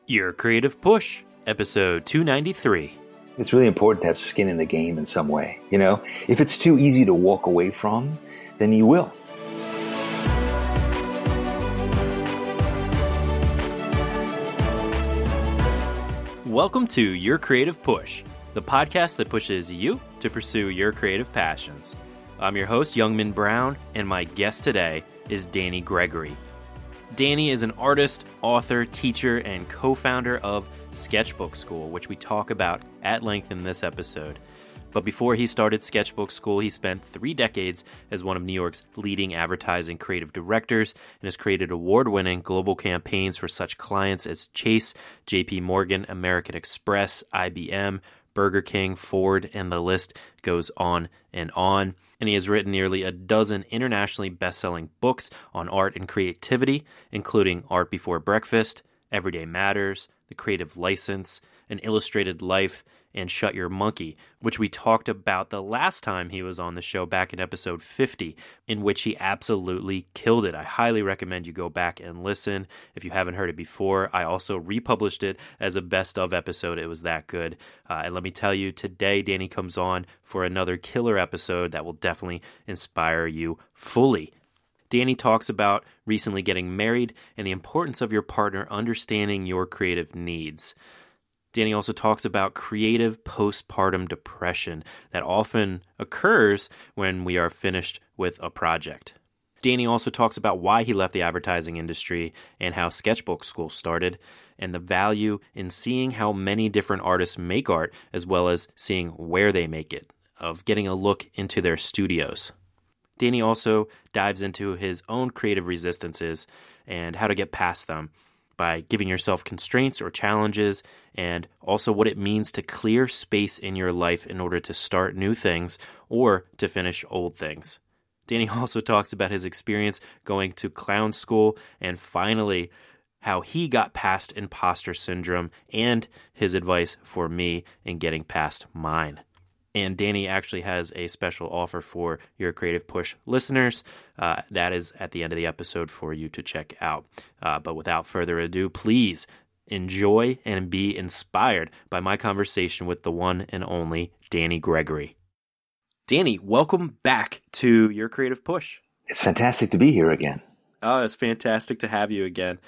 Your Creative Push, episode 293. It's really important to have skin in the game in some way. You know, if it's too easy to walk away from, then you will. Welcome to Your Creative Push, the podcast that pushes you to pursue your creative passions. I'm your host, Youngman Brown, and my guest today is Danny Gregory. Danny is an artist, author, teacher, and co-founder of Sketchbook Skool, which we talk about at length in this episode. But before he started Sketchbook Skool, he spent 3 decades as one of New York's leading advertising creative directors and has created award-winning global campaigns for such clients as Chase, JPMorgan, American Express, IBM, Burger King, Ford, and the list goes on and on. And he has written nearly a dozen internationally best-selling books on art and creativity, including Art Before Breakfast, Everyday Matters, The Creative License, An Illustrated Life, and Shut Your Monkey, which we talked about the last time he was on the show back in episode 50, in which he absolutely killed it. I highly recommend you go back and listen. If you haven't heard it before, I also republished it as a best of episode. It was that good. And let me tell you, today Danny comes on for another killer episode that will definitely inspire you fully. Danny talks about recently getting married and the importance of your partner understanding your creative needs. Danny also talks about creative postpartum depression that often occurs when we are finished with a project. Danny also talks about why he left the advertising industry and how Sketchbook Skool started, and the value in seeing how many different artists make art as well as seeing where they make it, of getting a look into their studios. Danny also dives into his own creative resistances and how to get past them by giving yourself constraints or challenges, and also what it means to clear space in your life in order to start new things or to finish old things. Danny also talks about his experience going to clown school and finally how he got past Impostor Syndrome and his advice for me in getting past mine. And Danny actually has a special offer for your Creative Push listeners. That is at the end of the episode for you to check out. But without further ado, please enjoy and be inspired by my conversation with the one and only Danny Gregory. Danny, welcome back to your Creative Push. It's fantastic to be here again. Oh, it's fantastic to have you again.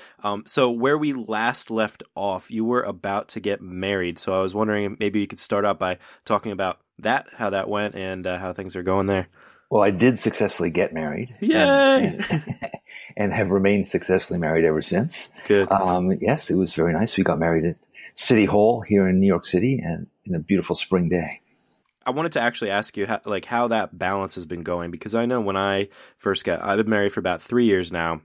So where we last left off, you were about to get married. So I was wondering maybe you could start out by talking about that, how that went, and how things are going there. Well, I did successfully get married. Yay! And have remained successfully married ever since. Good. Yes, it was very nice. We got married at City Hall here in New York City and in a beautiful spring day. I wanted to actually ask you how that balance has been going, because I know when I've been married for about 3 years now,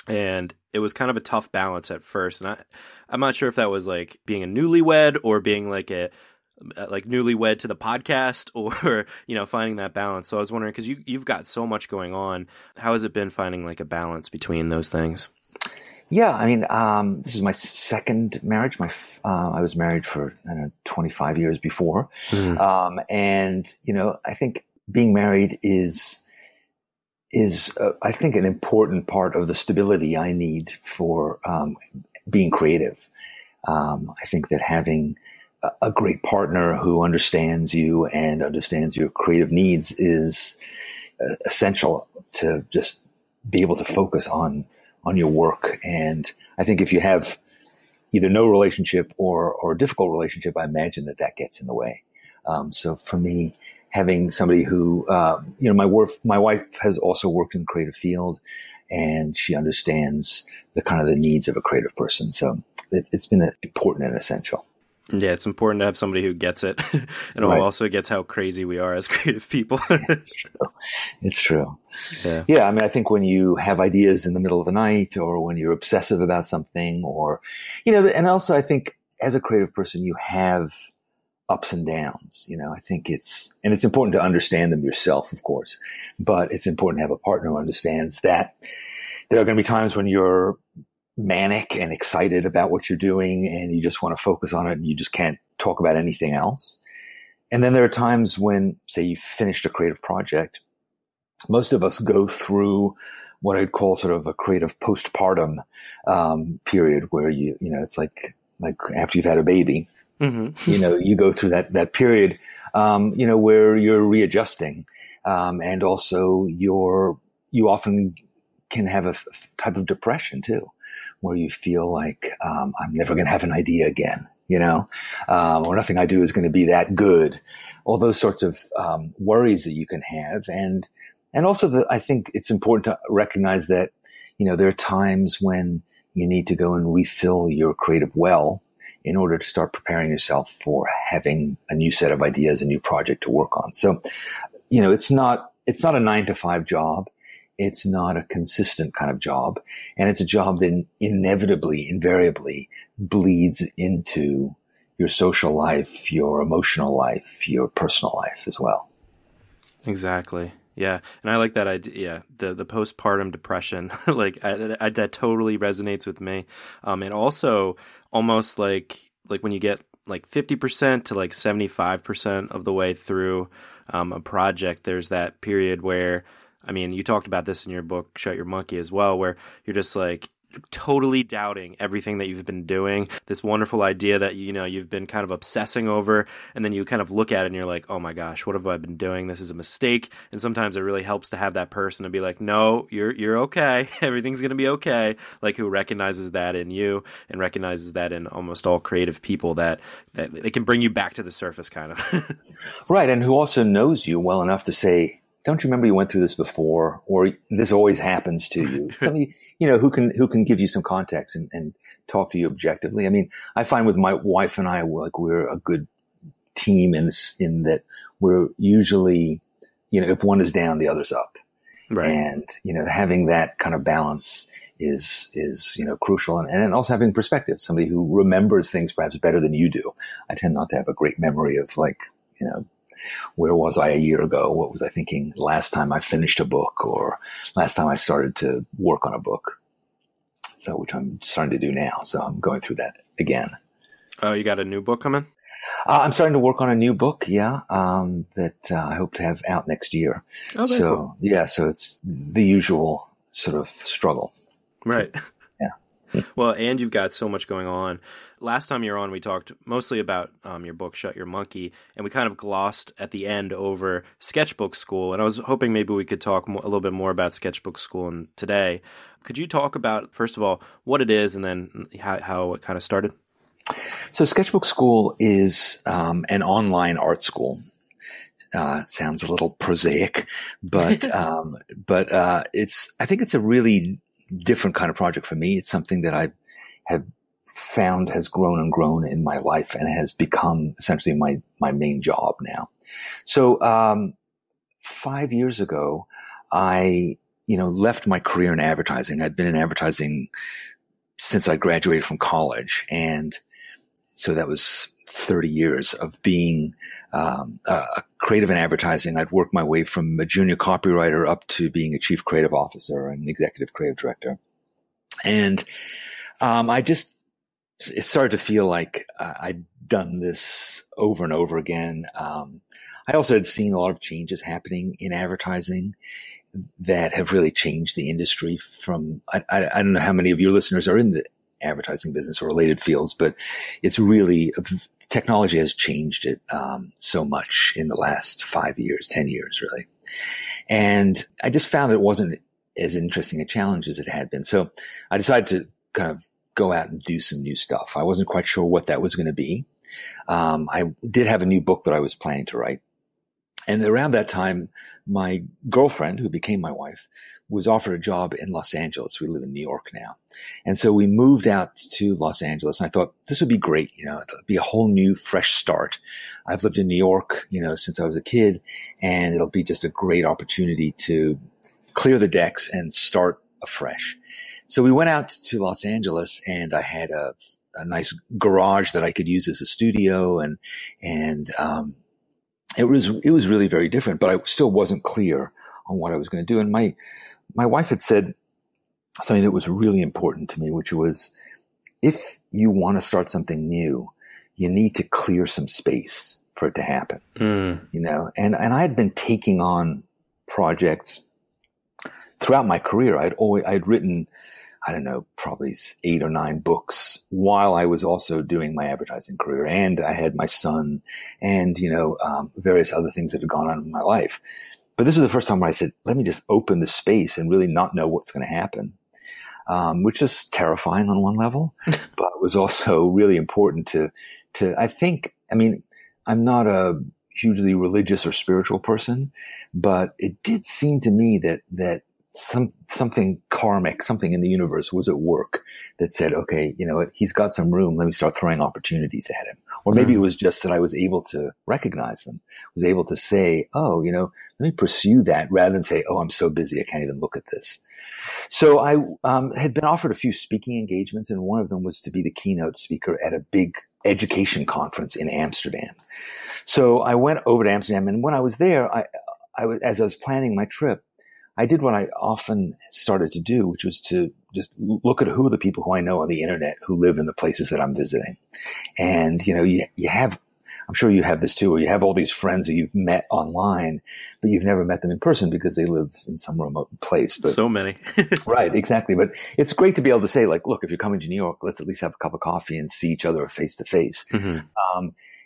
and it was kind of a tough balance at first. And I'm not sure if that was like being a newlywed or being like newlywed to the podcast, or, finding that balance. So I was wondering, because you've got so much going on, how has it been finding like a balance between those things? Yeah, I mean, this is my second marriage. I was married for 25 years before, and I think being married is I think an important part of the stability I need for being creative. I think that having a great partner who understands you and understands your creative needs is essential to just be able to focus on your work. And I think if you have either no relationship or a difficult relationship, I imagine that gets in the way. So for me, having somebody who, my wife has also worked in the creative field, and she understands the needs of a creative person. So it's been important and essential. Yeah, it's important to have somebody who gets it and Right. also gets how crazy we are as creative people. It's true. Yeah. I mean, I think when you have ideas in the middle of the night, or when you're obsessive about something, or, and also I think as a creative person, you have ups and downs. I think it's important to understand them yourself, of course, but it's important to have a partner who understands that there are going to be times when you're manic and excited about what you're doing and you just want to focus on it and you just can't talk about anything else. And then there are times when, say, you finished a creative project. Most of us go through what I'd call sort of a creative postpartum period, where it's like like after you've had a baby, Mm-hmm. you go through that period, where you're readjusting. And also you often can have a type of depression too, where you feel like, I'm never going to have an idea again, or nothing I do is going to be that good. All those sorts of, worries that you can have. And also I think it's important to recognize that, there are times when you need to go and refill your creative well in order to start preparing yourself for having a new set of ideas, a new project to work on. So, it's not a 9-to-5 job. It's not a consistent kind of job. And it's a job that invariably bleeds into your social life, your emotional life, your personal life as well. Exactly. Yeah. And I like that idea. Yeah. The postpartum depression, like that totally resonates with me. And also almost like when you get like 50% to like 75% of the way through a project, there's that period where, I mean, you talked about this in your book, Shut Your Monkey, as well, where you're just like totally doubting everything that you've been doing, this wonderful idea that, you've been kind of obsessing over. And then you kind of look at it and you're like, oh my gosh, what have I been doing? This is a mistake. And sometimes it really helps to have that person to be like, no, you're okay. Everything's going to be okay. Like who recognizes that in you and recognizes that in almost all creative people that they can bring you back to the surface kind of. Right. And who also knows you well enough to say, don't you remember you went through this before, or this always happens to you? Somebody, who can give you some context and talk to you objectively. I mean, I find with my wife and I, we're a good team in that we're usually, if one is down, the other's up. Right. And, having that kind of balance is crucial. And also having perspective, somebody who remembers things perhaps better than you do. I tend not to have a great memory of where was I a year ago? What was I thinking last time I finished a book or last time I started to work on a book? So, which I'm starting to do now. So I'm going through that again. Oh, you got a new book coming? I'm starting to work on a new book. Yeah. That I hope to have out next year. Oh, so cool. Yeah. So it's the usual sort of struggle. Right. So, yeah. Well, and you've got so much going on. Last time you were on, we talked mostly about your book, Shut Your Monkey, and we kind of glossed at the end over Sketchbook Skool. And I was hoping maybe we could talk a little bit more about Sketchbook Skool today. Could you talk about, first of all, what it is and then how it kind of started? So Sketchbook Skool is an online art school. It sounds a little prosaic, but I think it's a really different kind of project for me. It's something that I have found has grown and grown in my life and has become essentially my main job now. So 5 years ago, I left my career in advertising. I'd been in advertising since I graduated from college, and so that was 30 years of being a creative in advertising. I'd worked my way from a junior copywriter up to being a chief creative officer and executive creative director. And it started to feel like I'd done this over and over again. I also had seen a lot of changes happening in advertising that have really changed the industry from, I don't know how many of your listeners are in the advertising business or related fields, but it's really, technology has changed it so much in the last 5 years, 10 years, really. And I just found it wasn't as interesting a challenge as it had been. So I decided to kind of go out and do some new stuff. I wasn't quite sure what that was going to be. I did have a new book that I was planning to write. And around that time, my girlfriend, who became my wife, was offered a job in Los Angeles. We live in New York now. And so we moved out to Los Angeles, and I thought this would be great. It'll be a whole new, fresh start. I've lived in New York, since I was a kid, and it'll be just a great opportunity to clear the decks and start afresh. So we went out to Los Angeles, and I had a nice garage that I could use as a studio, and it was really very different, but I still wasn't clear on what I was going to do. And my wife had said something that was really important to me, which was, if you want to start something new, you need to clear some space for it to happen. And I had been taking on projects throughout my career. I'd written I don't know, probably 8 or 9 books while I was also doing my advertising career. And I had my son and, various other things that had gone on in my life. But this is the first time where I said, let me just open the space and really not know what's going to happen, which is terrifying on one level, but was also really important to, I think, I'm not a hugely religious or spiritual person, but it did seem to me that something karmic, something in the universe was at work that said, okay, you know what, he's got some room. Let me start throwing opportunities at him. Or maybe it was just that I was able to recognize them, was able to say, oh, let me pursue that rather than say, oh, I'm so busy, I can't even look at this. So I had been offered a few speaking engagements, and one of them was to be the keynote speaker at a big education conference in Amsterdam. So I went over to Amsterdam, and when I was there, as I was planning my trip, I did what I often started to do, which was to just look at who are the people who I know on the internet who live in the places that I'm visiting. And, you have, I'm sure you have this too, where you have all these friends who you've met online, but you've never met them in person because they live in some remote place. But, so many. Right, exactly. But it's great to be able to say, like, look, if you're coming to New York, let's at least have a cup of coffee and see each other face to face.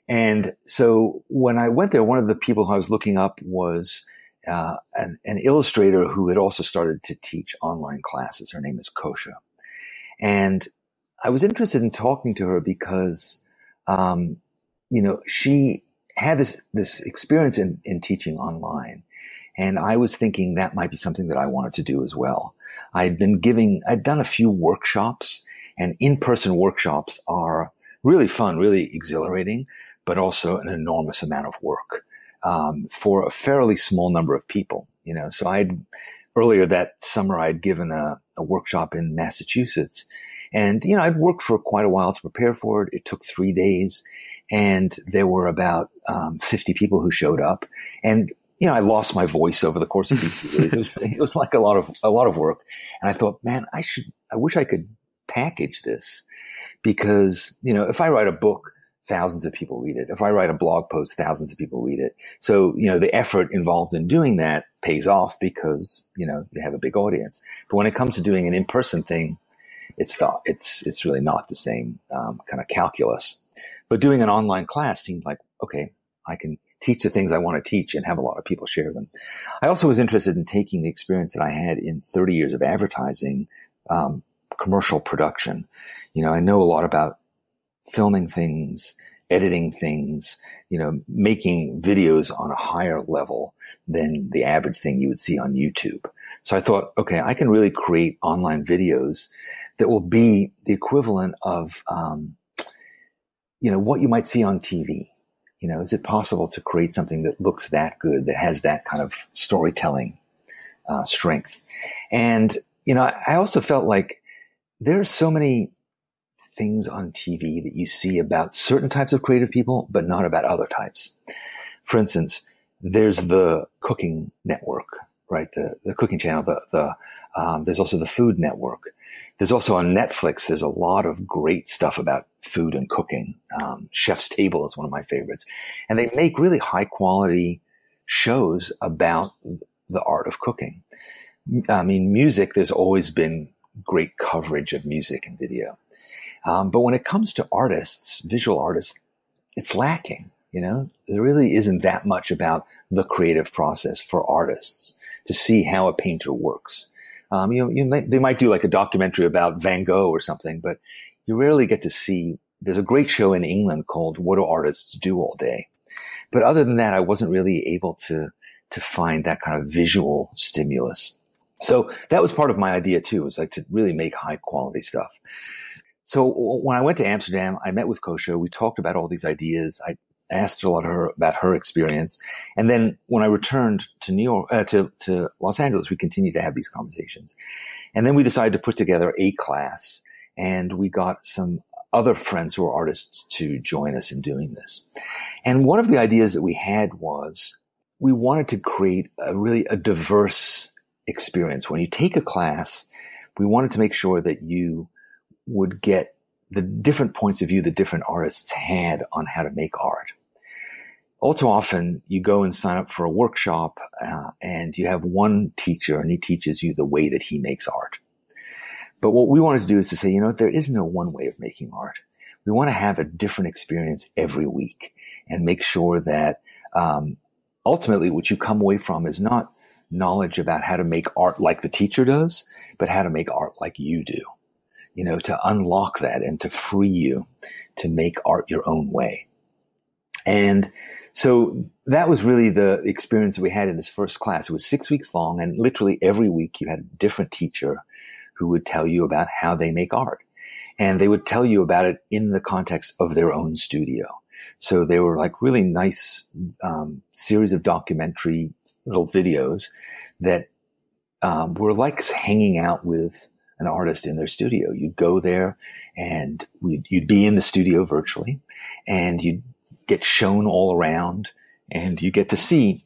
And so when I went there, one of the people who I was looking up was an illustrator who had also started to teach online classes. Her name is Kosha. And I was interested in talking to her because, she had this experience in teaching online. And I was thinking that might be something that I wanted to do as well. I'd done a few workshops, and in-person workshops are really fun, really exhilarating, but also an enormous amount of work. For a fairly small number of people, So earlier that summer, I'd given a workshop in Massachusetts, and, I'd worked for quite a while to prepare for it. It took 3 days, and there were about 50 people who showed up, and, I lost my voice over the course of these 3 days. It was like a lot of work. And I thought, man, I wish I could package this, because, if I write a book, thousands of people read it. If I write a blog post, thousands of people read it. So, the effort involved in doing that pays off because, you have a big audience. But when it comes to doing an in-person thing, it's really not the same kind of calculus. But doing an online class seemed like, okay, I can teach the things I want to teach and have a lot of people share them. I also was interested in taking the experience that I had in 30 years of advertising, commercial production. I know a lot about filming things, editing things, making videos on a higher level than the average thing you would see on YouTube. So I thought, okay, I can really create online videos that will be the equivalent of, what you might see on TV. Is it possible to create something that looks that good, that has that kind of storytelling strength? And, I also felt like there are so many things on TV that you see about certain types of creative people, but not about other types. For instance, there's the cooking network, right? The cooking channel, there's also the food network. There's also on Netflix, there's a lot of great stuff about food and cooking. Chef's Table is one of my favorites. And they make really high quality shows about the art of cooking. Music, there's always been great coverage of music and video. But when it comes to artists, visual artists, it's lacking. There really isn't that much about the creative process for artists to see how a painter works. They might do like a documentary about Van Gogh or something, but you rarely get to see. There's a great show in England called What Do Artists Do All Day? But other than that, I wasn't really able to find that kind of visual stimulus. So that was part of my idea too, was like to really make high quality stuff. So when I went to Amsterdam, I met with Kosha. We talked about all these ideas. I asked a lot of her about her experience. And then when I returned to New York, to Los Angeles, we continued to have these conversations. And then we decided to put together a class, and we got some other friends who are artists to join us in doing this. And one of the ideas that we had was we wanted to create a diverse experience. When you take a class, we wanted to make sure that you would get the different points of view that different artists had on how to make art. All too often, you go and sign up for a workshop, and you have one teacher, and he teaches you the way that he makes art. But what we wanted to do is to say, you know, there is no one way of making art. We want to have a different experience every week and make sure that ultimately what you come away from is not knowledge about how to make art like the teacher does, but how to make art like you do, you know, to unlock that and to free you to make art your own way. And so that was really the experience we had in this first class. It was 6 weeks long, and literally every week you had a different teacher who would tell you about how they make art. And they would tell you about it in the context of their own studio. So they were like really nice series of documentary little videos that were like hanging out with an artist in their studio. You'd go there and you'd be in the studio virtually, and you'd get shown all around, and you get to see,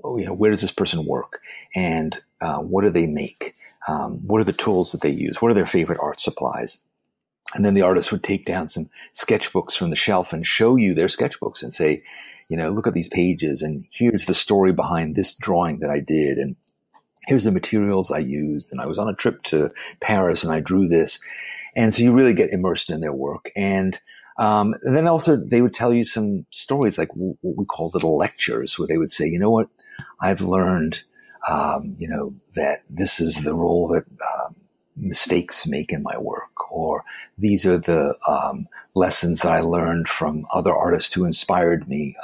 you know, where does this person work, and what do they make? What are the tools that they use? What are their favorite art supplies? And then the artist would take down some sketchbooks from the shelf and show you their sketchbooks and say, you know, look at these pages, and here's the story behind this drawing that I did, and here's the materials I used, and I was on a trip to Paris and I drew this. And so you really get immersed in their work. And then also they would tell you some stories, like what we call little lectures, where they would say, you know what, I've learned, you know, that this is the role that mistakes make in my work, or these are the lessons that I learned from other artists who inspired me,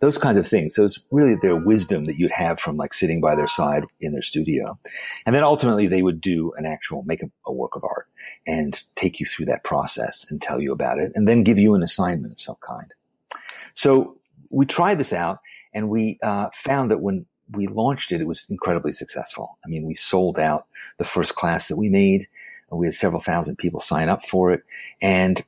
those kinds of things. So it's really their wisdom that you'd have from like sitting by their side in their studio. And then ultimately they would do make a work of art and take you through that process and tell you about it, and then give you an assignment of some kind. So we tried this out, and we found that when we launched it, it was incredibly successful. I mean, we sold out the first class that we made. We had several thousand people sign up for it. And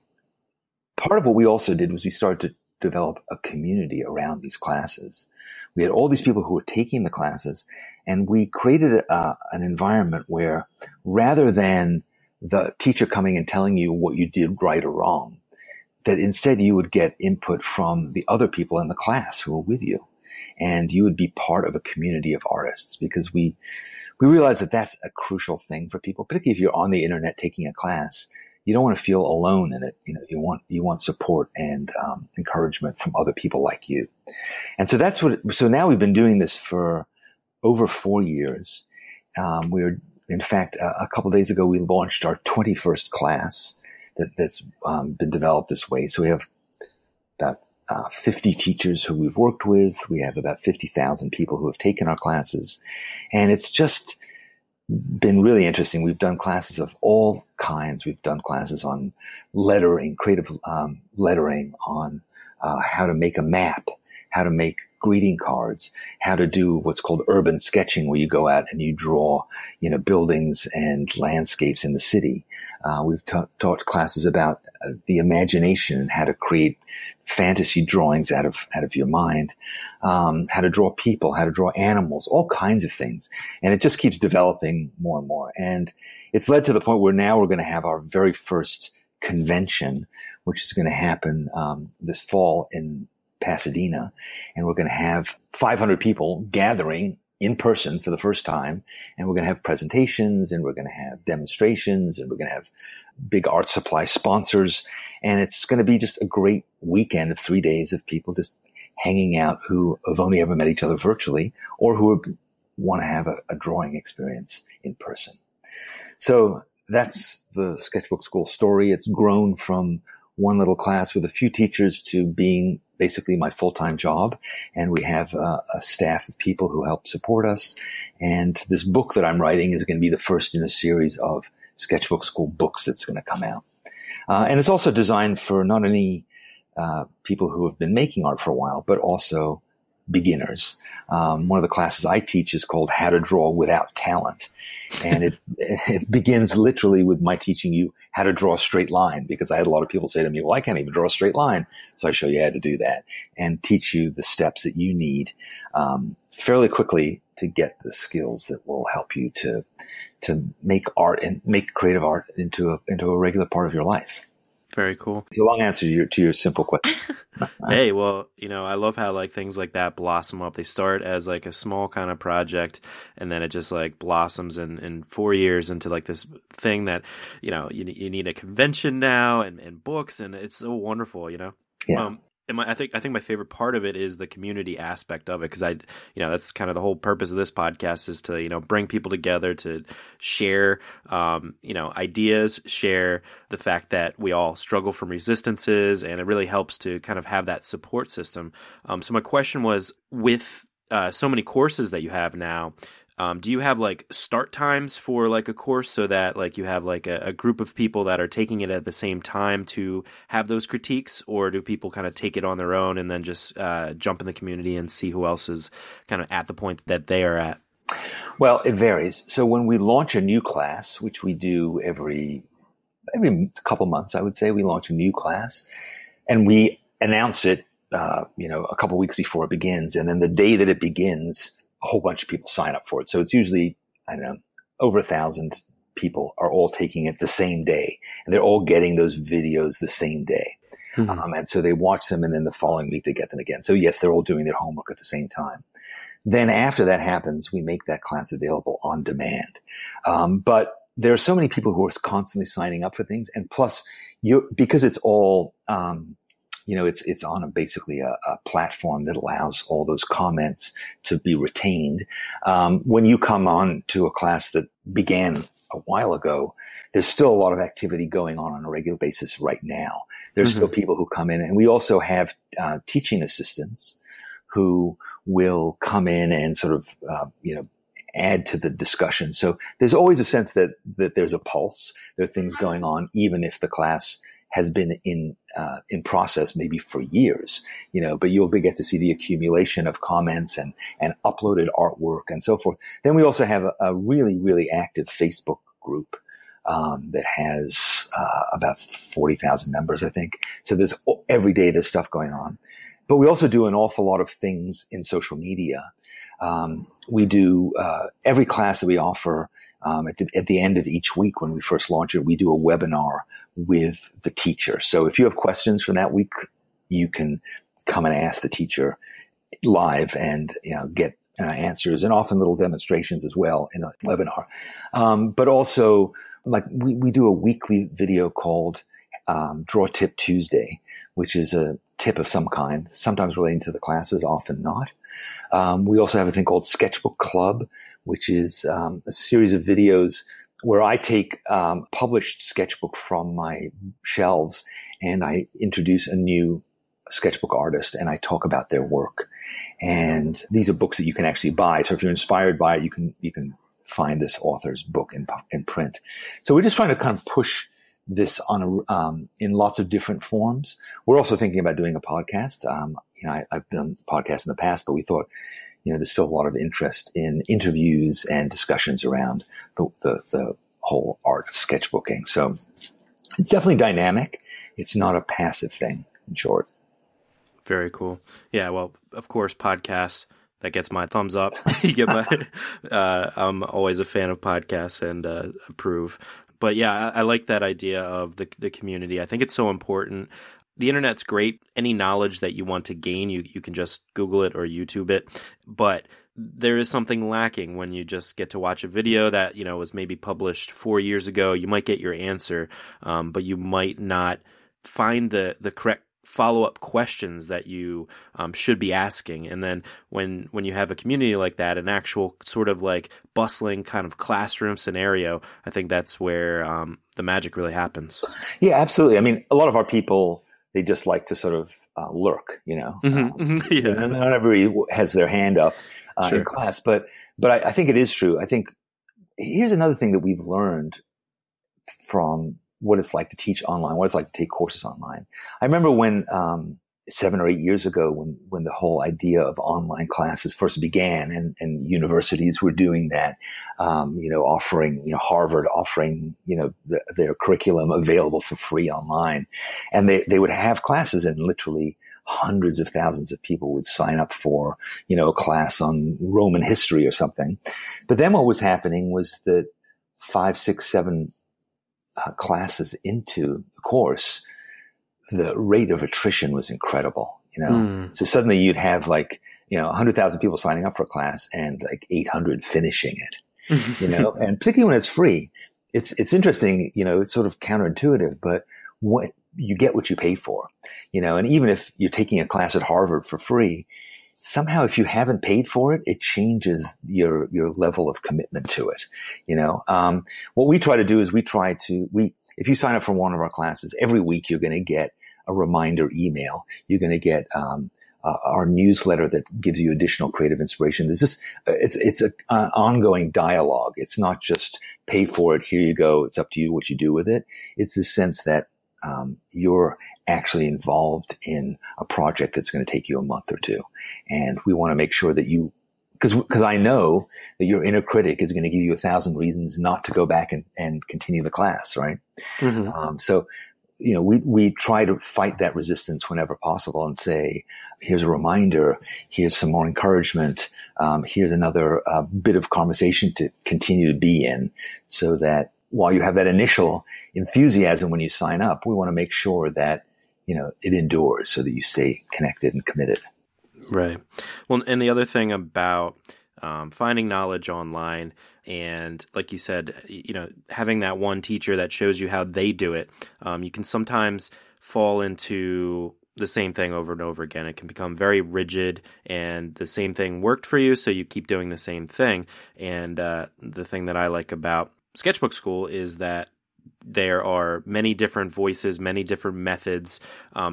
part of what we also did was we started to develop a community around these classes. We had all these people who were taking the classes, and we created an environment where, rather than the teacher coming and telling you what you did right or wrong, that instead you would get input from the other people in the class who were with you. And you would be part of a community of artists, because we realize that that's a crucial thing for people, particularly if you're on the internet taking a class. You don't want to feel alone in it. You know, you want support and encouragement from other people like you. And so so now we've been doing this for over 4 years. In fact, a couple of days ago, we launched our 21st class that's been developed this way. So we have about 50 teachers who we've worked with. We have about 50,000 people who have taken our classes. And it's just been really interesting. We've done classes of all kinds. We've done classes on lettering, creative lettering, on how to make a map, how to make greeting cards, how to do what's called urban sketching, where you go out and you draw, you know, buildings and landscapes in the city. We've taught classes about the imagination and how to create fantasy drawings out of your mind, how to draw people, how to draw animals, all kinds of things. And it just keeps developing more and more. And it's led to the point where now we're going to have our very first convention, which is going to happen this fall in Pasadena. And we're going to have 500 people gathering in person for the first time. And we're going to have presentations, and we're going to have demonstrations, and we're going to have big art supply sponsors. And it's going to be just a great weekend of 3 days of people just hanging out who have only ever met each other virtually, or who want to have a drawing experience in person. So that's the Sketchbook Skool story. It's grown from one little class with a few teachers to being basically my full-time job. And we have a staff of people who help support us. And this book that I'm writing is going to be the first in a series of Sketchbook Skool books that's going to come out. And it's also designed for not only people who have been making art for a while, but also beginners. One of the classes I teach is called How to Draw Without Talent. And it begins literally with my teaching you how to draw a straight line, because I had a lot of people say to me, well, I can't even draw a straight line. So I show you how to do that and teach you the steps that you need fairly quickly to get the skills that will help you to make art and make creative art into a regular part of your life. Very cool. It's a long answer to your simple question. Hey, well, I love how like things like that blossom up. They start as like a small kind of project, and then it just like blossoms in 4 years into like this thing that, you need a convention now and books, and it's so wonderful, Yeah. And I think my favorite part of it is the community aspect of it, because that's kind of the whole purpose of this podcast is to bring people together to share ideas, share the fact that we all struggle from resistances, and it really helps to kind of have that support system. So my question was, with so many courses that you have now, do you have like start times for like a course so that like you have like a group of people that are taking it at the same time to have those critiques, or do people kind of take it on their own and then just jump in the community and see who else is kind of at the point that they are at? Well, it varies. So when we launch a new class, which we do every couple months, I would say we launch a new class, and we announce it, a couple weeks before it begins, and then the day that it begins, a whole bunch of people sign up for it. So it's usually, I don't know, over 1,000 people are all taking it the same day, and they're all getting those videos the same day. Mm-hmm. And so they watch them, and then the following week they get them again. So yes, they're all doing their homework at the same time. Then after that happens, we make that class available on demand. But there are so many people who are constantly signing up for things. And plus, because it's all, it's on basically a platform that allows all those comments to be retained. When you come on to a class that began a while ago, there's still a lot of activity going on a regular basis right now. There's still people who come in, and we also have teaching assistants who will come in and sort of, add to the discussion. So there's always a sense that there's a pulse. There are things going on, even if the class has been in process maybe for years, but you'll get to see the accumulation of comments and uploaded artwork and so forth. Then we also have a really, really active Facebook group that has about 40,000 members, I think. So every day there's stuff going on. But we also do an awful lot of things in social media. We do every class that we offer at the end of each week when we first launch it, we do a webinar with the teacher. So if you have questions from that week, you can come and ask the teacher live and get answers, and often little demonstrations as well in a webinar. But also, like we do a weekly video called Draw Tip Tuesday, which is a tip of some kind, sometimes relating to the classes, often not. We also have a thing called Sketchbook Club, which is a series of videos where I take published sketchbook from my shelves and I introduce a new sketchbook artist and I talk about their work. And these are books that you can actually buy. So if you're inspired by it, you can find this author's book in print. So we're just trying to kind of push this on in lots of different forms. We're also thinking about doing a podcast. I've done podcasts in the past, but we thought, there's still a lot of interest in interviews and discussions around the whole art of sketchbooking. So it's definitely dynamic. It's not a passive thing, in short. Very cool. Yeah, well, of course, podcasts, that gets my thumbs up. You get my. I'm always a fan of podcasts and approve. But yeah, I like that idea of the community. I think it's so important. The internet's great. Any knowledge that you want to gain, you can just Google it or YouTube it. But there is something lacking when you just get to watch a video that, was maybe published 4 years ago. You might get your answer, but you might not find the correct follow-up questions that you should be asking. And then when you have a community like that, an actual sort of like bustling kind of classroom scenario, I think that's where the magic really happens. Yeah, absolutely. I mean, a lot of our people, they just like to sort of lurk, Yeah. Not everybody has their hand up in class, but I think it is true. I think here's another thing that we've learned from what it's like to teach online, what it's like to take courses online. I remember when 7 or 8 years ago, when the whole idea of online classes first began, and universities were doing that, offering, Harvard offering, their curriculum available for free online, and they would have classes, and literally hundreds of thousands of people would sign up for, a class on Roman history or something. But then what was happening was that 5, 6, 7 classes into the course, the rate of attrition was incredible, So suddenly you'd have 100,000 people signing up for a class and 800 finishing it, and particularly when it's free, it's interesting, it's sort of counterintuitive, but what you get what you pay for, and even if you're taking a class at Harvard for free, somehow if you haven't paid for it, it changes your level of commitment to it. What we try to do is if you sign up for one of our classes, every week you're going to get a reminder email. You're going to get our newsletter that gives you additional creative inspiration. It's an ongoing dialogue. It's not just pay for it. Here you go. It's up to you what you do with it. It's the sense that you're actually involved in a project that's going to take you a month or two. And we want to make sure that because I know that your inner critic is going to give you 1,000 reasons not to go back and continue the class, right? So we try to fight that resistance whenever possible and say, here's a reminder, here's some more encouragement, here's another bit of conversation to continue to be in, so that while you have that initial enthusiasm when you sign up, we want to make sure that, it endures so that you stay connected and committed. Right. Well, and the other thing about finding knowledge online, and like you said, having that one teacher that shows you how they do it, you can sometimes fall into the same thing over and over again. It can become very rigid, and the same thing worked for you, so you keep doing the same thing. And the thing that I like about Sketchbook Skool is that there are many different voices, many different methods.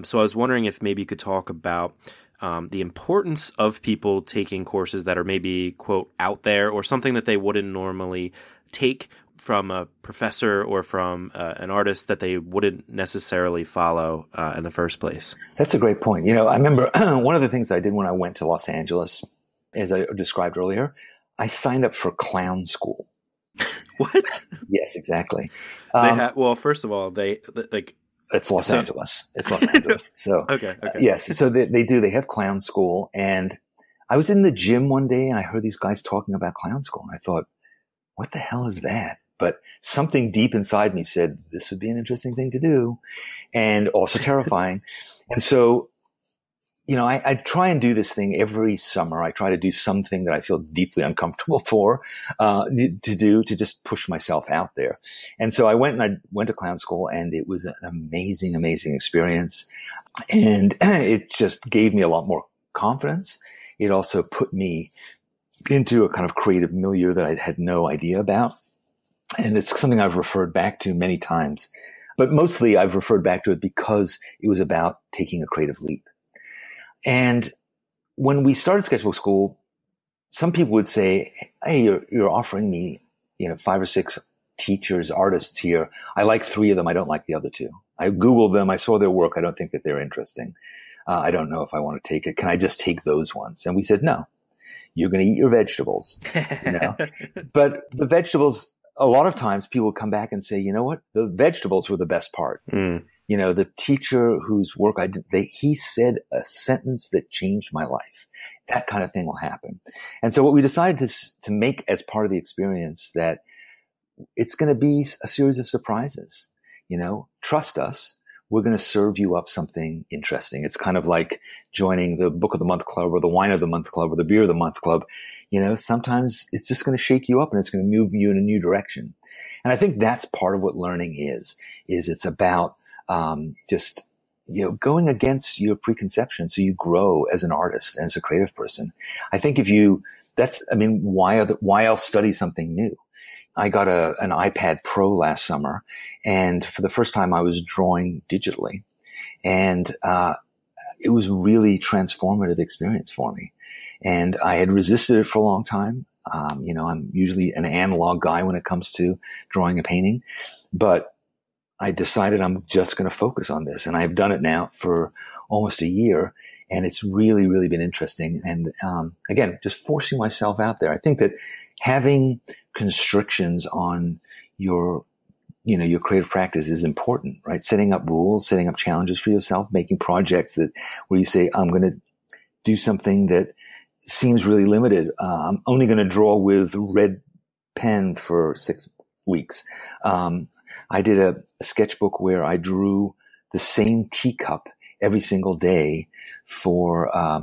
So I was wondering if maybe you could talk about the importance of people taking courses that are maybe, quote, out there, or something that they wouldn't normally take from a professor or from an artist that they wouldn't necessarily follow in the first place. That's a great point. I remember one of the things I did when I went to Los Angeles, as I described earlier, I signed up for clown school. What? Yes, exactly. Well, first of all, it's Los Angeles. It's Los Angeles. So okay. Yes, so they have clown school, and I was in the gym one day and I heard these guys talking about clown school, and I thought, what the hell is that? But something deep inside me said this would be an interesting thing to do, and also terrifying. And so, I try and do this thing every summer. I try to do something that I feel deeply uncomfortable to just push myself out there. And so I went to clown school, and it was an amazing, amazing experience. And it just gave me a lot more confidence. It also put me into a kind of creative milieu that I had no idea about. And it's something I've referred back to many times, but mostly I've referred back to it because it was about taking a creative leap. And when we started Sketchbook Skool, some people would say, hey, you're offering me, 5 or 6 teachers, artists here. I like 3 of them. I don't like the other 2. I Googled them. I saw their work. I don't think that they're interesting. I don't know if I want to take it. Can I just take those ones? And we said, no, you're going to eat your vegetables, But the vegetables, a lot of times people come back and say, you know what? The vegetables were the best part. The teacher whose work I did, he said a sentence that changed my life. That kind of thing will happen. And so what we decided to make as part of the experience, that it's going to be a series of surprises. Trust us. We're going to serve you up something interesting. It's kind of like joining the Book of the Month Club or the Wine of the Month Club or the Beer of the Month Club. Sometimes it's just going to shake you up and it's going to move you in a new direction. And I think that's part of what learning is it's about just going against your preconceptions, so you grow as an artist and as a creative person. I think why else study something new? I got an iPad Pro last summer, and for the first time I was drawing digitally, and it was really transformative experience for me. And I had resisted it for a long time. I'm usually an analog guy when it comes to drawing and painting, but I decided I'm just going to focus on this. And I've done it now for almost a year, and it's really, really been interesting. And again, just forcing myself out there. I think that having constrictions on your creative practice is important, right? Setting up rules, setting up challenges for yourself, making projects where you say, I'm going to do something that seems really limited. I'm only going to draw with red pen for 6 weeks. I did a sketchbook where I drew the same teacup every single day for, I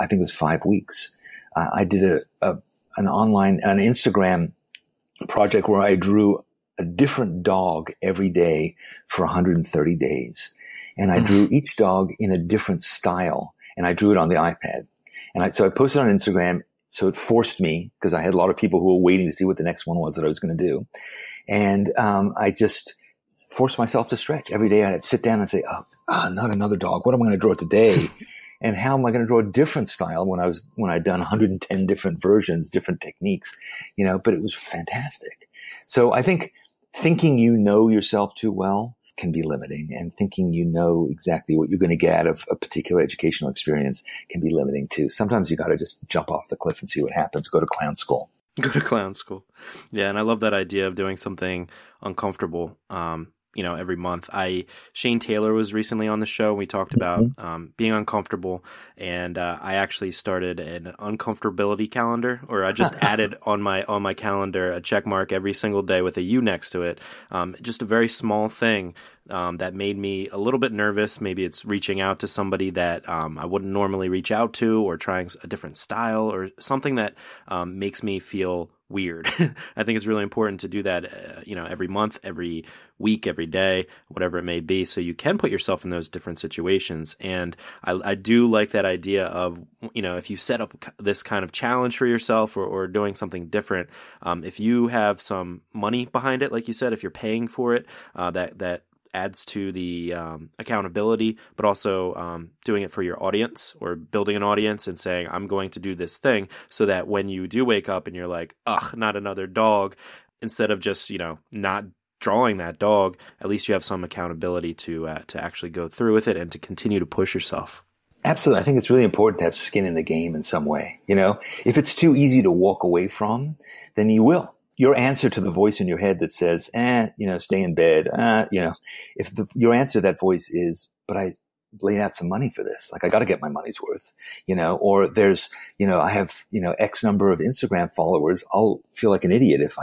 think it was 5 weeks. I did an Instagram project where I drew a different dog every day for 130 days. And I drew each dog in a different style, and I drew it on the iPad. And so I posted on Instagram. So it forced me, because I had a lot of people who were waiting to see what the next one was that I was going to do. And I just forced myself to stretch. Every day I'd sit down and say, not another dog. What am I going to draw today? And how am I going to draw a different style when I'd done 110 different versions, different techniques, but it was fantastic. So I think thinking you know yourself too well can be limiting, and thinking you know exactly what you're going to get out of a particular educational experience can be limiting too. Sometimes you got to just jump off the cliff and see what happens. Go to clown school. Go to clown school. Yeah. And I love that idea of doing something uncomfortable, every month. Shane Taylor was recently on the show. We talked about being uncomfortable, and I actually started an uncomfortability calendar, or I just added on my calendar a check mark every single day with a U next to it. Just a very small thing that made me a little bit nervous. Maybe it's reaching out to somebody that I wouldn't normally reach out to, or trying a different style, or something that makes me feel weird. I think it's really important to do that, every month, every week, every day, whatever it may be, so you can put yourself in those different situations. And I do like that idea of, if you set up this kind of challenge for yourself, or doing something different, if you have some money behind it, like you said, if you're paying for it, that adds to the accountability, but also doing it for your audience, or building an audience and saying, I'm going to do this thing, so that when you do wake up and you're like, ugh, not another dog, instead of just, not drawing that dog, at least you have some accountability to actually go through with it and to continue to push yourself. Absolutely. I think it's really important to have skin in the game in some way. If it's too easy to walk away from, then you will. Your answer to the voice in your head that says, stay in bed, if your answer to that voice is, but I laid out some money for this, like I got to get my money's worth, or there's, I have, X number of Instagram followers, I'll feel like an idiot if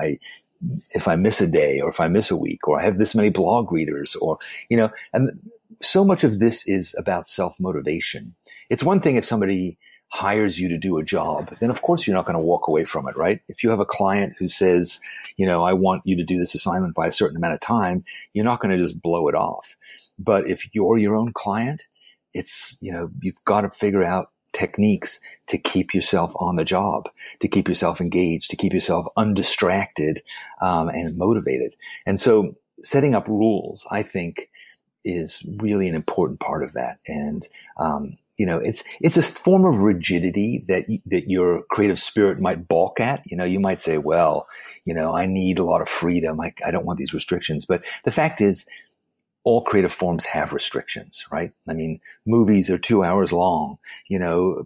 I miss a day, or if I miss a week, or I have this many blog readers, or, and so much of this is about self-motivation. It's one thing if somebody hires you to do a job, then of course you're not going to walk away from it, right? If you have a client who says, I want you to do this assignment by a certain amount of time, you're not going to just blow it off. But if you're your own client, it's, you've got to figure out techniques to keep yourself on the job, to keep yourself engaged, to keep yourself undistracted, and motivated. And so setting up rules, I think, is really an important part of that. And, it's a form of rigidity that your creative spirit might balk at. You might say, well, I need a lot of freedom. I don't want these restrictions. But the fact is, all creative forms have restrictions, right? I mean, movies are 2 hours long.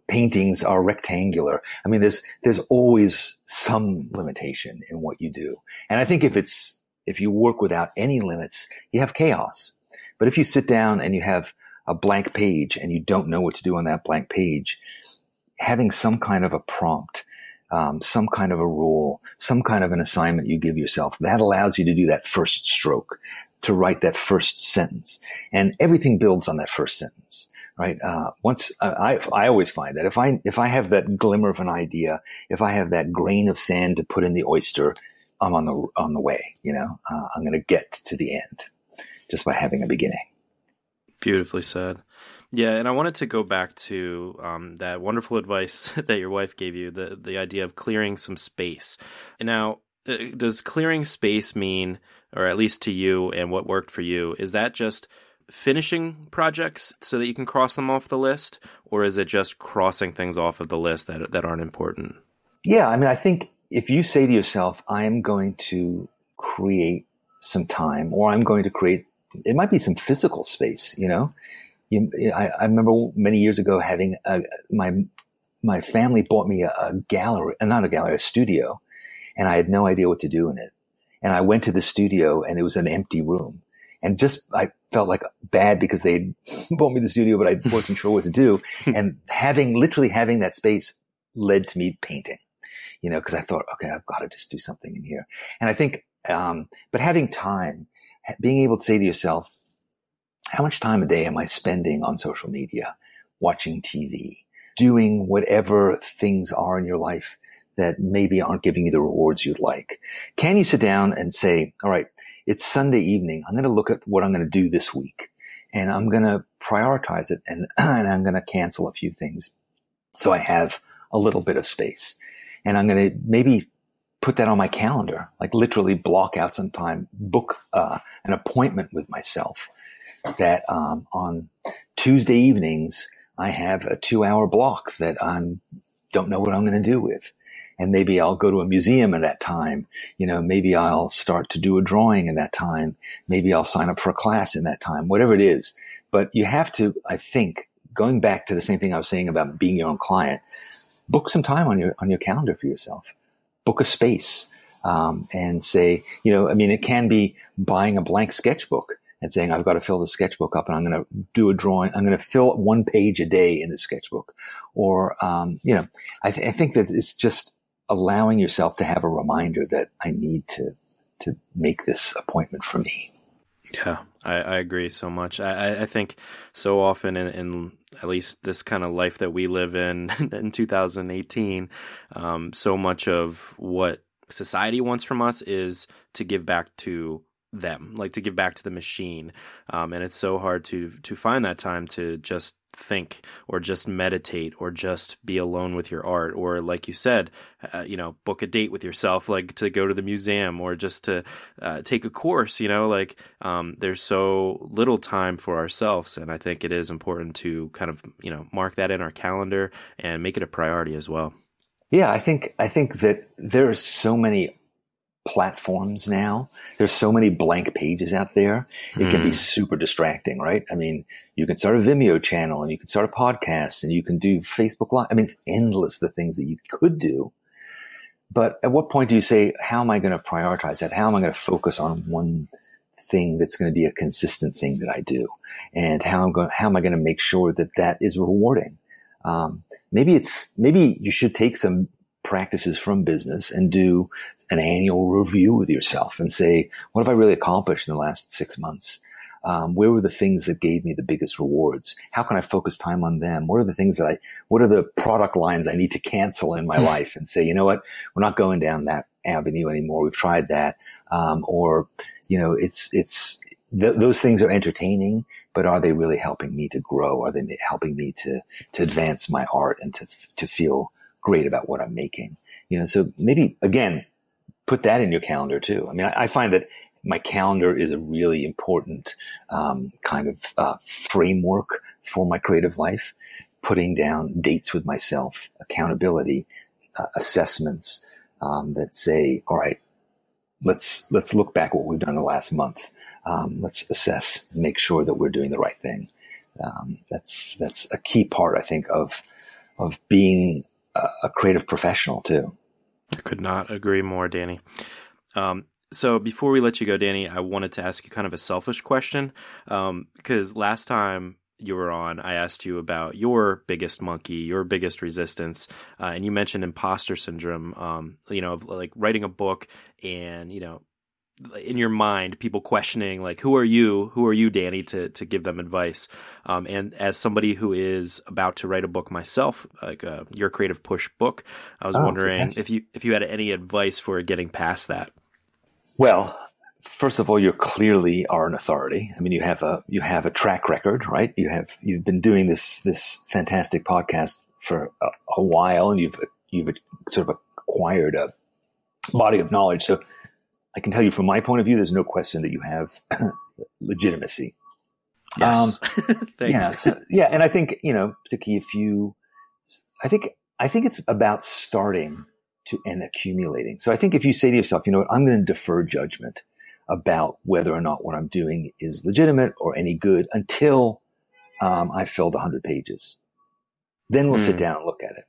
Paintings are rectangular. I mean, there's always some limitation in what you do. And I think if you work without any limits, you have chaos. But if you sit down and you have a blank page and you don't know what to do on that blank page, having some kind of a prompt, some kind of a rule, some kind of an assignment you give yourself, that allows you to do that first stroke, to write that first sentence. And everything builds on that first sentence, right? I always find that if I have that glimmer of an idea, if I have that grain of sand to put in the oyster, I'm on the way, I'm going to get to the end just by having a beginning. Beautifully said. Yeah, and I wanted to go back to that wonderful advice that your wife gave you, the idea of clearing some space. And now, does clearing space mean, or at least to you and what worked for you, is that just finishing projects so that you can cross them off the list, or is it just crossing things off of the list that aren't important? Yeah, I mean, I think if you say to yourself, I'm going to create some time, or I'm going to create, it might be some physical space, I remember many years ago having my family bought me a gallery, not a gallery, a studio, and I had no idea what to do in it. And I went to the studio and it was an empty room. And I felt like bad because they bought me the studio, but I wasn't sure what to do. And literally having that space led to me painting, because I thought, okay, I've got to just do something in here. And I think, but having time, being able to say to yourself, how much time a day am I spending on social media, watching TV, doing whatever things are in your life that maybe aren't giving you the rewards you'd like? Can you sit down and say, all right, it's Sunday evening. I'm going to look at what I'm going to do this week, and I'm going to prioritize it, and I'm going to cancel a few things so I have a little bit of space. And I'm going to maybe put that on my calendar, like literally block out some time, book an appointment with myself that on Tuesday evenings, I have a 2-hour block that I don't know what I'm going to do with. And maybe I'll go to a museum at that time. Maybe I'll start to do a drawing in that time. Maybe I'll sign up for a class in that time, whatever it is. But you have to, I think, going back to the same thing I was saying about being your own client, book some time on your calendar for yourself. Book a space, and say, it can be buying a blank sketchbook and saying, I've got to fill the sketchbook up and I'm going to do a drawing. I'm going to fill 1 page a day in the sketchbook. Or, I think that it's just allowing yourself to have a reminder that I need to make this appointment for me. Yeah, I agree so much. I think so often in at least this kind of life that we live in 2018, so much of what society wants from us is to give back to them, like to give back to the machine. And it's so hard to find that time to just think or just meditate or just be alone with your art, or like you said, book a date with yourself, like to go to the museum or just to take a course, there's so little time for ourselves. And I think it is important to kind of, mark that in our calendar and make it a priority as well. Yeah, I think that there are so many platforms now. There's so many blank pages out there. It can be super distracting, right? I mean, you can start a Vimeo channel and you can start a podcast and you can do Facebook Live. I mean, it's endless, the things that you could do. But at what point do you say, how am I going to prioritize that? How am I going to focus on one thing that's going to be a consistent thing that I do? And how am I going to make sure that that is rewarding? Maybe you should take some practices from business and do an annual review with yourself and say, what have I really accomplished in the last 6 months? Where were the things that gave me the biggest rewards? How can I focus time on them? What are the product lines I need to cancel in my life and say, you know what, we're not going down that avenue anymore. We've tried that. Those things are entertaining, but are they really helping me to grow? Are they helping me to advance my art and to feel great about what I'm making? So maybe again, put that in your calendar too. I mean, I find that my calendar is a really important kind of framework for my creative life. Putting down dates with myself, accountability, assessments that say, all right, let's look back what we've done the last month. Let's assess, make sure that we're doing the right thing. That's a key part, I think, of being a creative professional too. I could not agree more, Danny. So before we let you go, Danny, I wanted to ask you kind of a selfish question, because last time you were on, I asked you about your biggest monkey, your biggest resistance, and you mentioned imposter syndrome, of like writing a book and, in your mind, people questioning, like, who are you, Danny, to give them advice? And as somebody who is about to write a book myself, like your Creative Push book, I was wondering if you had any advice for getting past that. Well, first of all, you clearly are an authority. I mean, you have a track record, right? You've been doing this fantastic podcast for a while, and you've sort of acquired a body of knowledge. So I can tell you from my point of view, there's no question that you have legitimacy. Yes. Thanks. And I think, particularly I think it's about starting to and accumulating. So I think if you say to yourself, you know what, I'm going to defer judgment about whether or not what I'm doing is legitimate or any good until I've filled 100 pages. Then we'll sit down and look at it.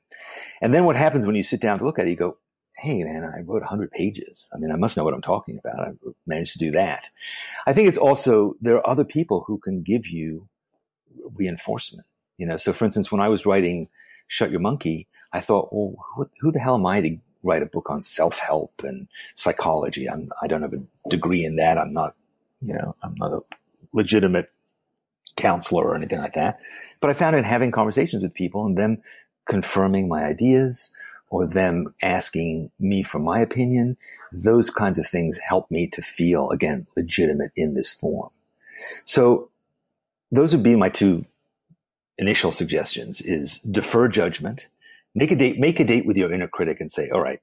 And then what happens when you sit down to look at it, you go, hey, man, I wrote 100 pages. I mean, I must know what I'm talking about. I managed to do that. I think it's also, there are other people who can give you reinforcement. So for instance, when I was writing Shut Your Monkey, I thought, well, who the hell am I to write a book on self-help and psychology? I don't have a degree in that. I'm not a legitimate counselor or anything like that. But I found in having conversations with people and them confirming my ideas or them asking me for my opinion, those kinds of things help me to feel, again, legitimate in this form. So those would be my two initial suggestions: is defer judgment, make a date with your inner critic and say, all right,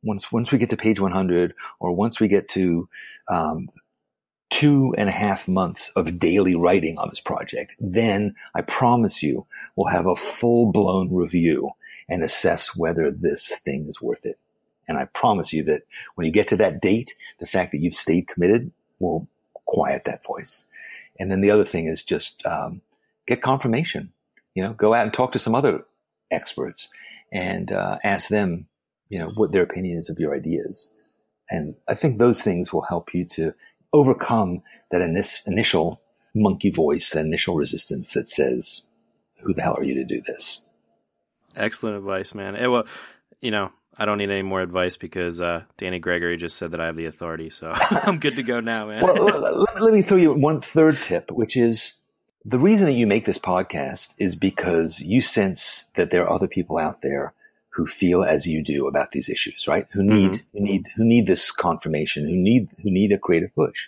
once we get to page 100 or once we get to 2.5 months of daily writing on this project, then I promise you we'll have a full-blown review and assess whether this thing is worth it. And I promise you that when you get to that date, the fact that you've stayed committed will quiet that voice. And then the other thing is just get confirmation. Go out and talk to some other experts and ask them, what their opinion is of your ideas. And I think those things will help you to overcome that initial monkey voice, that initial resistance that says, who the hell are you to do this? Excellent advice, man. Well, I don't need any more advice because Danny Gregory just said that I have the authority, so I'm good to go now, man. Well, let me throw you one third tip, which is the reason that you make this podcast is because you sense that there are other people out there who feel as you do about these issues, right? Who need this confirmation, who need a creative push.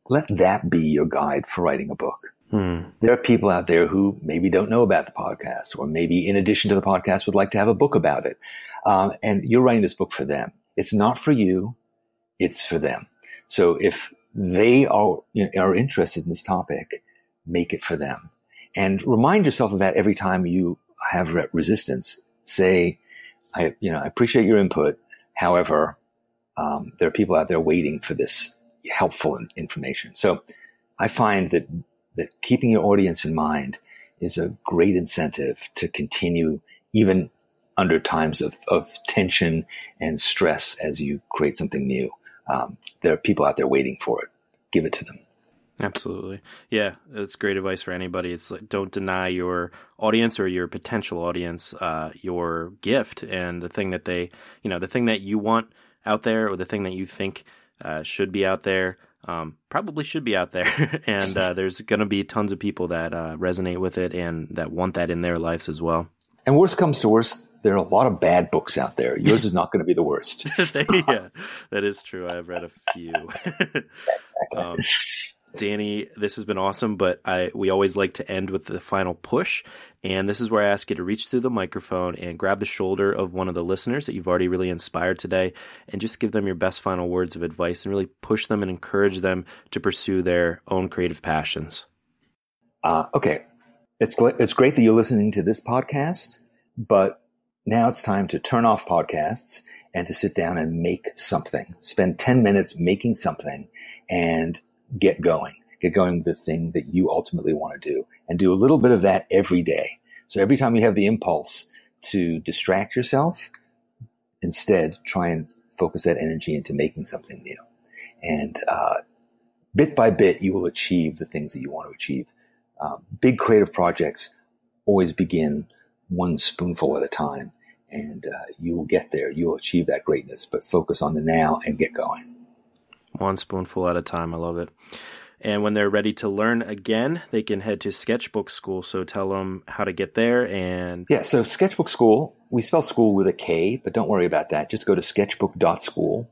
Let that be your guide for writing a book. There are people out there who maybe don't know about the podcast, or maybe in addition to the podcast would like to have a book about it. And you're writing this book for them. It's not for you. It's for them. So if they are interested in this topic, make it for them. And remind yourself of that every time you have resistance. Say, I appreciate your input. However, there are people out there waiting for this helpful information. So I find that keeping your audience in mind is a great incentive to continue even under times of tension and stress as you create something new. There are people out there waiting for it. Give it to them. Absolutely. Yeah, that's great advice for anybody. It's like, don't deny your audience or your potential audience your gift and the thing that the thing that you want out there, or the thing that you think should be out there, probably should be out there. And there's going to be tons of people that resonate with it and that want that in their lives as well. And worst comes to worst, there are a lot of bad books out there. Yours is not going to be the worst. Yeah, that is true. I've read a few. Danny, this has been awesome, but we always like to end with the final push, and this is where I ask you to reach through the microphone and grab the shoulder of one of the listeners that you've already really inspired today, and just give them your best final words of advice and really push them and encourage them to pursue their own creative passions. Okay. It's great that you're listening to this podcast, but now it's time to turn off podcasts and to sit down and make something. Spend 10 minutes making something and get going with the thing that you ultimately want to do, and do a little bit of that every day. So every time you have the impulse to distract yourself, instead try and focus that energy into making something new. And bit by bit, you will achieve the things that you want to achieve. Big creative projects always begin one spoonful at a time, and you will get there. You will achieve that greatness, but focus on the now and get going. One spoonful at a time. I love it. And when they're ready to learn again, they can head to Sketchbook Skool. So tell them how to get there. And yeah, so Sketchbook Skool, we spell school with a K, but don't worry about that. Just go to sketchbook.school.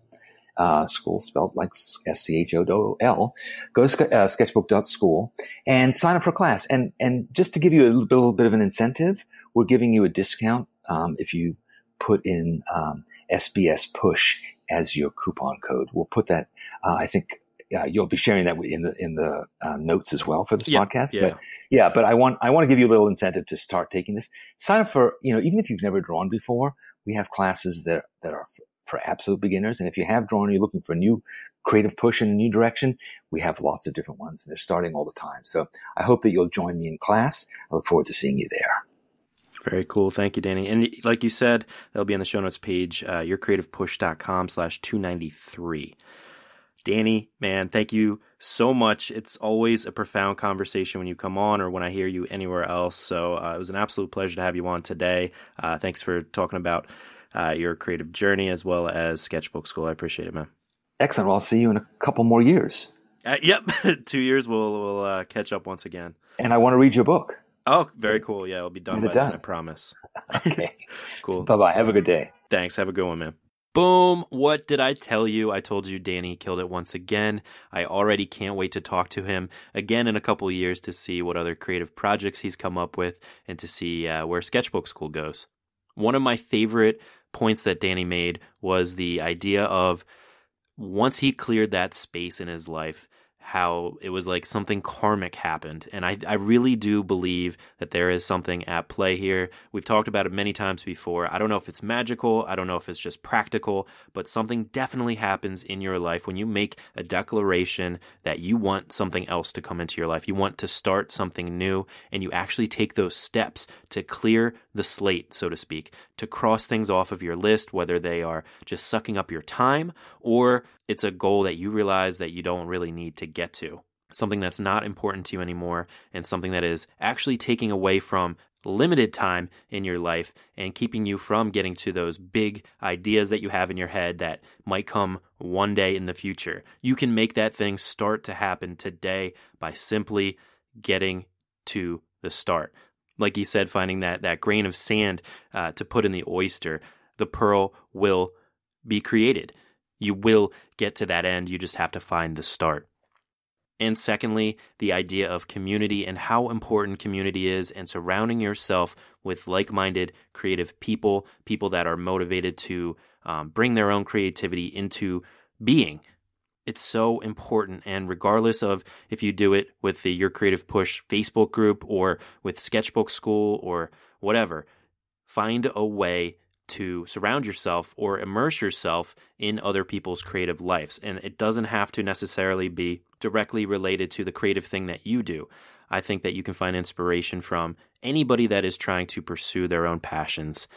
School spelled like SCHOOL. Go to sketchbook.school and sign up for a class. And just to give you a little bit of an incentive, we're giving you a discount if you put in SBS Push as your coupon code. We'll put that. I think you'll be sharing that in the notes as well for this podcast. But I want to give you a little incentive to start taking this. Sign up for even if you've never drawn before, we have classes that are for absolute beginners. And if you have drawn, you're looking for a new creative push in a new direction, we have lots of different ones, and they're starting all the time. So I hope that you'll join me in class. I look forward to seeing you there. Very cool. Thank you, Danny. And like you said, that'll be on the show notes page, yourcreativepush.com/293. Danny, man, thank you so much. It's always a profound conversation when you come on or when I hear you anywhere else. So it was an absolute pleasure to have you on today. Thanks for talking about your creative journey as well as Sketchbook Skool. I appreciate it, man. Excellent. Well, I'll see you in a couple more years. Yep. 2 years, we'll catch up once again. And I want to read your book. Oh, very cool. Yeah, it'll be done by then, I promise. Okay. Cool. Bye-bye. Have a good day. Thanks. Have a good one, man. Boom. What did I tell you? I told you Danny killed it once again. I already can't wait to talk to him again in a couple of years to see what other creative projects he's come up with and to see where Sketchbook Skool goes. One of my favorite points that Danny made was the idea of once he cleared that space in his life, how it was like something karmic happened. And I really do believe that there is something at play here. We've talked about it many times before. I don't know if it's magical. I don't know if it's just practical, but something definitely happens in your life when you make a declaration that you want something else to come into your life. You want to start something new, and you actually take those steps to clear the slate, so to speak, to cross things off of your list, whether they are just sucking up your time or it's a goal that you realize that you don't really need to get to, something that's not important to you anymore, and something that is actually taking away from limited time in your life and keeping you from getting to those big ideas that you have in your head that might come one day in the future. You can make that thing start to happen today by simply getting to the start. Like he said, finding that grain of sand to put in the oyster, the pearl will be created. You will get to that end. You just have to find the start. And secondly, the idea of community and how important community is, and surrounding yourself with like-minded creative people that are motivated to bring their own creativity into being. It's so important. And regardless of if you do it with the Your Creative Push Facebook group or with Sketchbook Skool or whatever, find a way to surround yourself or immerse yourself in other people's creative lives. And it doesn't have to necessarily be directly related to the creative thing that you do. I think that you can find inspiration from anybody that is trying to pursue their own passions.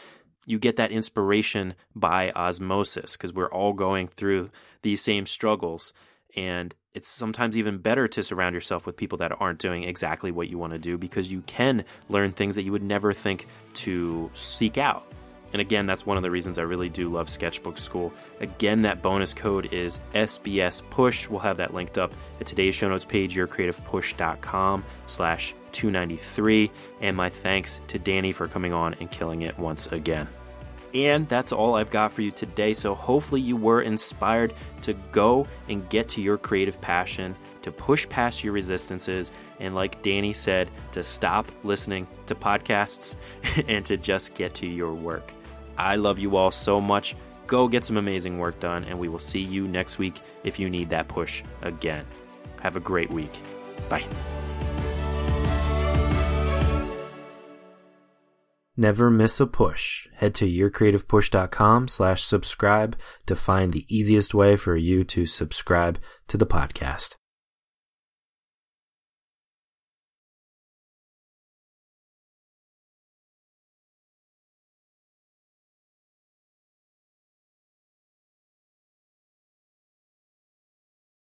You get that inspiration by osmosis because we're all going through these same struggles. And it's sometimes even better to surround yourself with people that aren't doing exactly what you want to do, because you can learn things that you would never think to seek out. And again, that's one of the reasons I really do love Sketchbook Skool. Again, that bonus code is SBSPush. We'll have that linked up at today's show notes page, yourcreativepush.com/293. And my thanks to Danny for coming on and killing it once again. And that's all I've got for you today. So hopefully you were inspired to go and get to your creative passion, to push past your resistances, and like Danny said, to stop listening to podcasts and to just get to your work. I love you all so much. Go get some amazing work done, and we will see you next week if you need that push again. Have a great week. Bye. Never miss a push. Head to yourcreativepush.com/subscribe to find the easiest way for you to subscribe to the podcast.